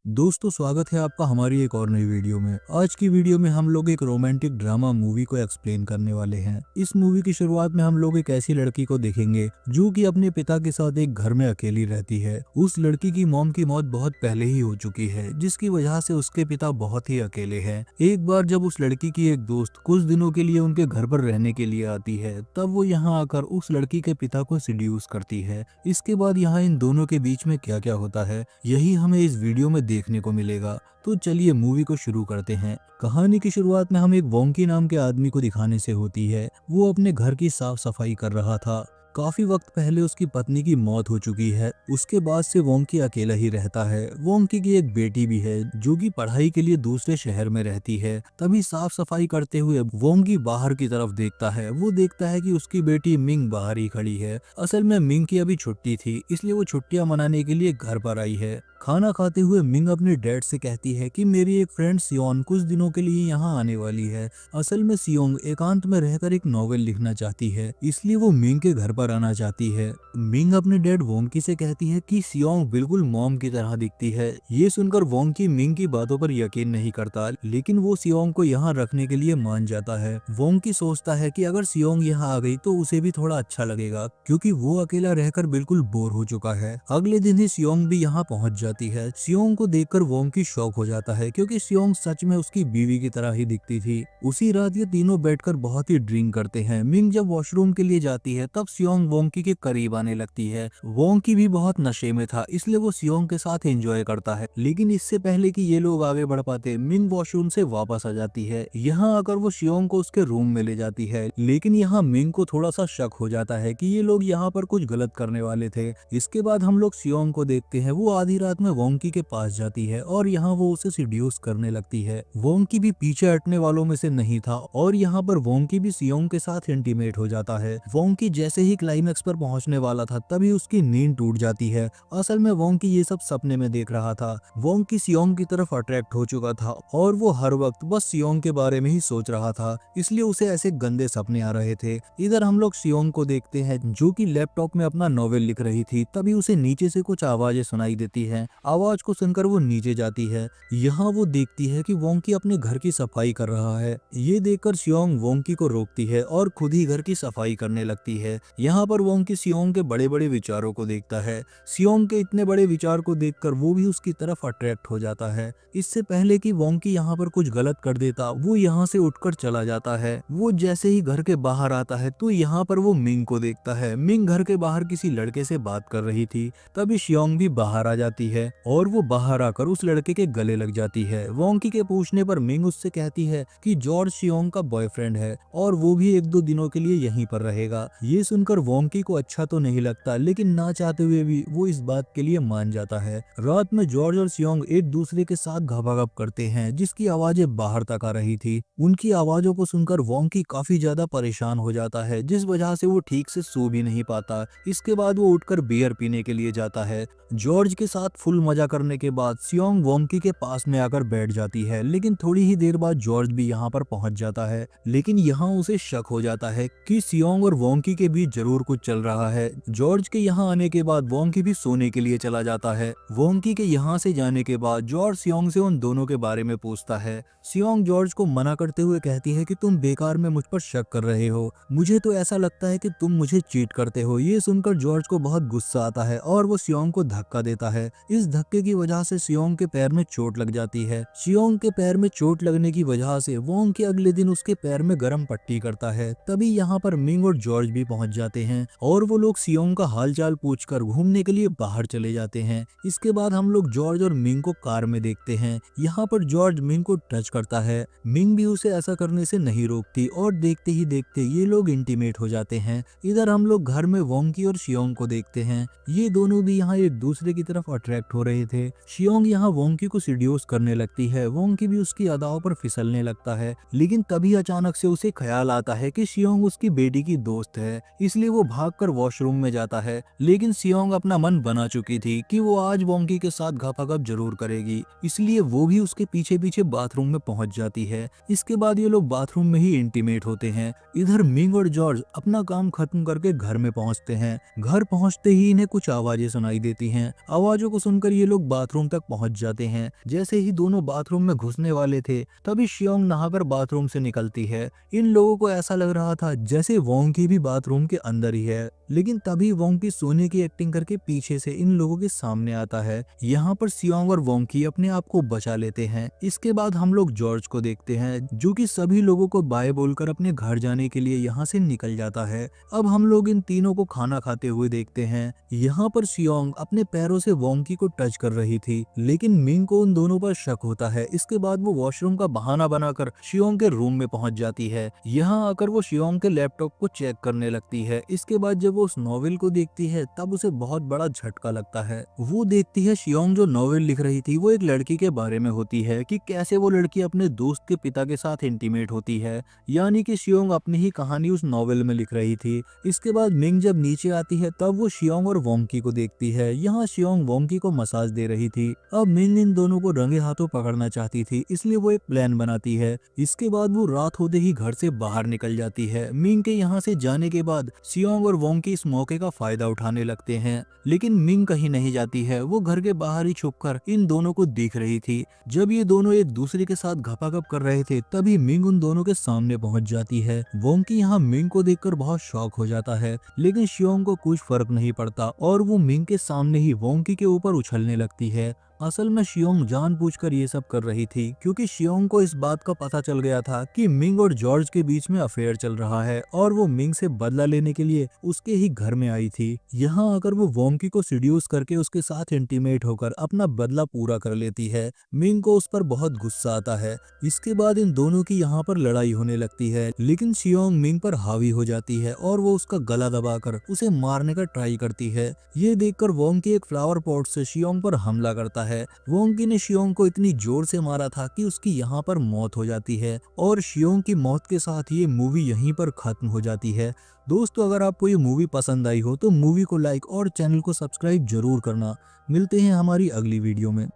दोस्तों, स्वागत है आपका हमारी एक और नई वीडियो में। आज की वीडियो में हम लोग एक रोमांटिक ड्रामा मूवी को एक्सप्लेन करने वाले हैं। इस मूवी की शुरुआत में हम लोग एक ऐसी लड़की को देखेंगे जो कि अपने पिता के साथ एक घर में अकेली रहती है। उस लड़की की मॉम की मौत बहुत पहले ही हो चुकी है, जिसकी वजह से उसके पिता बहुत ही अकेले हैं। एक बार जब उस लड़की की एक दोस्त कुछ दिनों के लिए उनके घर पर रहने के लिए आती है, तब वो यहाँ आकर उस लड़की के पिता को सिड्यूस करती है। इसके बाद यहाँ इन दोनों के बीच में क्या क्या होता है, यही हमें इस वीडियो में देखने को मिलेगा। तो चलिए मूवी को शुरू करते हैं। कहानी की शुरुआत में हम एक वोंकी नाम के आदमी को दिखाने से होती है। वो अपने घर की साफ सफाई कर रहा था। काफी वक्त पहले उसकी पत्नी की मौत हो चुकी है। उसके बाद से वोंकी अकेला ही रहता है। वोंकी की एक बेटी भी है जो कि पढ़ाई के लिए दूसरे शहर में रहती है। तभी साफ सफाई करते हुए वोंकी बाहर की तरफ देखता है। वो देखता है कि उसकी बेटी मिंग बाहर ही खड़ी है। असल में मिंग की अभी छुट्टी थी, इसलिए वो छुट्टियां मनाने के लिए घर पर आई है। खाना खाते हुए मिंग अपने डैड से कहती है कि मेरी एक फ्रेंड सियोन कुछ दिनों के लिए यहाँ आने वाली है। असल में सियोंग एकांत में रहकर एक नॉवेल लिखना चाहती है, इसलिए वो मिंग के घर पर आना चाहती है। मिंग अपने डैड वोंकी से कहती है कि सियोंग बिल्कुल मॉम की तरह दिखती है। ये सुनकर वोंकी मिंग की बातों पर यकीन नहीं करता, लेकिन वो सियोंग को यहाँ रखने के लिए मान जाता है। वोंकी सोचता है कि अगर सियोंग यहाँ आ गई तो उसे भी थोड़ा अच्छा लगेगा, क्योंकि वो अकेला रहकर बिल्कुल बोर हो चुका है। अगले दिन ही सियोंग भी यहाँ पहुँच जाती है। सियोंग को देखकर वोंकी शॉक हो जाता है, क्योंकि सियोंग सच में उसकी बीवी की तरह ही दिखती थी। उसी रात ये तीनों बैठकर बहुत ही ड्रिंक करते हैं। मिंग जब वॉशरूम के लिए जाती है, तब सियोंग वोंकी के करीब आने लगती है। वोंकी भी बहुत नशे में था, इसलिए वो सियोंग के साथ एंजॉय करता है। लेकिन इससे पहले कि ये लोग आगे बढ़ पाते, मिंग वॉशरूम से वापस आ जाती है। यहाँ आकर वो सियोंग को उसके रूम में ले जाती है, लेकिन यहाँ मिंग को थोड़ा सा शक हो जाता है कि ये लोग यहाँ पर कुछ गलत करने वाले थे। इसके बाद हम लोग सियोंग को देखते हैं। वो आधी रात में वोंकी के पास जाती है और यहाँ वो उसे सिड्यूस करने लगती है। वोंकी भी पीछे हटने वालों में से नहीं था और यहाँ पर वोंकी भी सियोंग के साथ इंटीमेट हो जाता है। वोंकी जैसे ही क्लाइमेक्स पर पहुंचने वाला था, तभी उसकी नींद टूट जाती है। असल में वोंकी ये सब सपने में देख रहा था। वोंकी सियोंग की तरफ अट्रैक्ट हो चुका था और वो हर वक्त बस सियोंग के बारे में ही सोच रहा था, इसलिए उसे ऐसे गंदे सपने आ रहे थे। इधर हम लोग सियोंग को देखते हैं जो कि लैपटॉप में अपना नॉवेल लिख रही थी। तभी उसे नीचे से कुछ आवाजें सुनाई देती हैं। आवाज को सुनकर वो नीचे जाती है। यहाँ वो देखती है कि वोंकी अपने घर की सफाई कर रहा है। ये देखकर सियोंग वोंकी को रोकती है और खुद ही घर की सफाई करने लगती है। यहाँ पर वोंकी सियोंग के बड़े बड़े विचारों को देखता है। सियोंग के इतने बड़े विचार को देखकर वो भी उसकी तरफ अट्रैक्ट हो जाता है। इससे पहले कि वोंकी यहाँ पर कुछ गलत कर देता, वो यहाँ से उठकर चला जाता है। वो जैसे ही घर के बाहर आता है तो यहाँ पर वो मिंग को देखता है। मिंग घर के बाहर किसी लड़के से बात कर रही थी। तभी सियोंग भी बाहर आ जाती है और वो बाहर आकर उस लड़के के गले लग जाती है। वोंकी के पूछने पर मिंग उससे कहती है कि जॉर्ज सियोंग का बॉयफ्रेंड है और वो भी एक दो दिनों के लिए यहीं पर रहेगा। ये सुनकर वोंकी को अच्छा तो नहीं लगता, लेकिन ना चाहते हुए भी वो इस बात के लिए मान जाता है। रात में जॉर्ज और सियोंग एक दूसरे के साथ घपाघप करते हैं, जिसकी आवाजें बाहर तक आ रही थी। उनकी आवाजों को सुनकर वोंकी काफी ज्यादा परेशान हो जाता है, जिस वजह से वो ठीक से सो भी नहीं पाता। इसके बाद वो उठकर बियर पीने के लिए जाता है। जॉर्ज के साथ फुल मजा करने के बाद सियोंग वोंकी के पास में आकर बैठ जाती है, लेकिन थोड़ी ही देर बाद जॉर्ज भी यहाँ पर पहुंच जाता है। लेकिन यहाँ उसे शक हो जाता है कि सियोंग और वोंकी के बीच जरूर कुछ चल रहा है। जॉर्ज के यहाँ आने के बाद वोंकी भी सोने के लिए चला जाता है। वोंकी के यहाँ से जाने के बाद जॉर्ज सियोंग से उन दोनों के बारे में पूछता है। सियोंग जॉर्ज को मना करते हुए कहती है कि तुम बेकार में मुझ पर शक कर रहे हो, मुझे तो ऐसा लगता है कि तुम मुझे चीट करते हो। ये सुनकर जॉर्ज को बहुत गुस्सा आता है और वो सियोंग को धक्का देता है। इस धक्के की वजह से सियोंग के पैर में चोट लग जाती है। सियोंग के पैर में चोट लगने की वजह से वोंकी अगले दिन उसके पैर में गर्म पट्टी करता है। तभी यहाँ पर मिंग और जॉर्ज भी पहुंच जाते हैं और वो लोग सियोंग का हालचाल पूछकर घूमने के लिए बाहर चले जाते हैं। इसके बाद हम लोग जॉर्ज और मिंग को कार में देखते हैं। यहाँ पर जॉर्ज मिंग को टच करता है। मिंग भी उसे ऐसा करने से नहीं रोकती और देखते ही देखते ये लोग इंटीमेट हो जाते हैं। इधर हम लोग घर में वोंकी और सियोंग को देखते हैं। ये दोनों भी यहाँ एक दूसरे की तरफ अट्रैक्ट हो रहे थे। सियोंग यहाँ वोंकी को सिड्यूस करने लगती है। वोंकी भी उसकी अदाओं पर फिसलने लगता है, लेकिन तभी अचानक से उसे ख्याल आता है कि सियोंग उसकी बेटी की दोस्त है, इसलिए वो भागकर वॉशरूम में जाता है, लेकिन सियोंग अपना मन बना चुकी थी कि वो आज वोंकी के साथ गपागप जरूर करेगी, इसलिए वो भी उसके पीछे पीछे बाथरूम में पहुंच जाती है। इसके बाद ये लोग बाथरूम में ही इंटीमेट होते हैं। इधर मिंग और जॉर्ज अपना काम खत्म करके घर में पहुंचते हैं। घर पहुंचते ही इन्हें कुछ आवाजें सुनाई देती हैं। आवाजों को सुनकर ये लोग बाथरूम तक पहुंच जाते हैं। जैसे ही दोनों बाथरूम में घुसने वाले थे, तभी शियोंग नहाकर बाथरूम से निकलती है। इन लोगों को ऐसा लग रहा था जैसे वोंकी भी बाथरूम के अंदर ही है, लेकिन तभी वोंकी सोने की एक्टिंग करके पीछे से इन लोगों के सामने आता है। यहाँ पर सियोंग और वोंकी अपने आप को बचा लेते हैं। इसके बाद हम लोग जॉर्ज को देखते हैं, जो कि सभी लोगों को बाय बोलकर अपने घर जाने के लिए यहाँ से निकल जाता है। अब हम लोग इन तीनों को खाना खाते हुए देखते हैं। यहाँ पर सियोंग अपने पैरों से वोंकी को टच कर रही थी, लेकिन मिंग को उन दोनों पर शक होता है। इसके बाद वो वॉशरूम का बहाना बनाकर शियोंग के रूम में पहुंच जाती है। यहाँ आकर वो शियोंग के लैपटॉप को चेक करने लगती है। इसके बाद जब वो उस नॉवेल को देखती है, तब उसे बहुत बड़ा झटका लगता है। वो देखती है शियोंग जो नॉवेल लिख रही थी वो एक लड़की के बारे में होती है, कि कैसे वो लड़की अपने दोस्त के पिता के साथ इंटीमेट होती है, यानी कि शियोंग अपनी ही कहानी उस नॉवेल में लिख रही थी। इसके बाद मिंग जब नीचे आती है, तब वो शियोंग और वोंकी को देखती है। यहाँ शियोंग वोंकी को मसाज दे रही थी। अब मिंग इन दोनों को रंगे हाथों पकड़ना चाहती थी, इसलिए वो एक प्लान बनाती है। इसके बाद वो रात होते ही घर से बाहर निकल जाती है। मिंग के यहाँ से जाने के बाद शियोंग और वोंकी इस मौके का फायदा उठाने लगते हैं, लेकिन मिंग कहीं नहीं जाती है। वो घर के बाहर ही छुपकर इन दोनों को देख रही थी। जब ये दोनों एक दूसरे के साथ घपाघप कर रहे थे, तभी मिंग उन दोनों के सामने पहुंच जाती है। वोंकी यहाँ मिंग को देखकर बहुत शॉक हो जाता है, लेकिन शियोंग को कुछ फर्क नहीं पड़ता और वो मिंग के सामने ही वोंकी के ऊपर उछलने लगती है। असल में शियोंग जानबूझकर ये सब कर रही थी, क्योंकि शियोंग को इस बात का पता चल गया था कि मिंग और जॉर्ज के बीच में अफेयर चल रहा है और वो मिंग से बदला लेने के लिए उसके ही घर में आई थी। यहाँ आकर वो वोंकी को सीड्यूस करके उसके साथ इंटीमेट होकर अपना बदला पूरा कर लेती है। मिंग को उस पर बहुत गुस्सा आता है। इसके बाद इन दोनों की यहाँ पर लड़ाई होने लगती है, लेकिन शियोंग मिंग पर हावी हो जाती है और वो उसका गला दबाकर उसे मारने का ट्राई करती है। ये देखकर वोंकी एक फ्लावर पॉट से शियोंग पर हमला करता है। वोंकी ने शियोंग को इतनी जोर से मारा था कि उसकी यहाँ पर मौत हो जाती है और शियोंग की मौत के साथ ये मूवी यहीं पर खत्म हो जाती है। दोस्तों, अगर आपको ये मूवी पसंद आई हो तो मूवी को लाइक और चैनल को सब्सक्राइब जरूर करना। मिलते हैं हमारी अगली वीडियो में।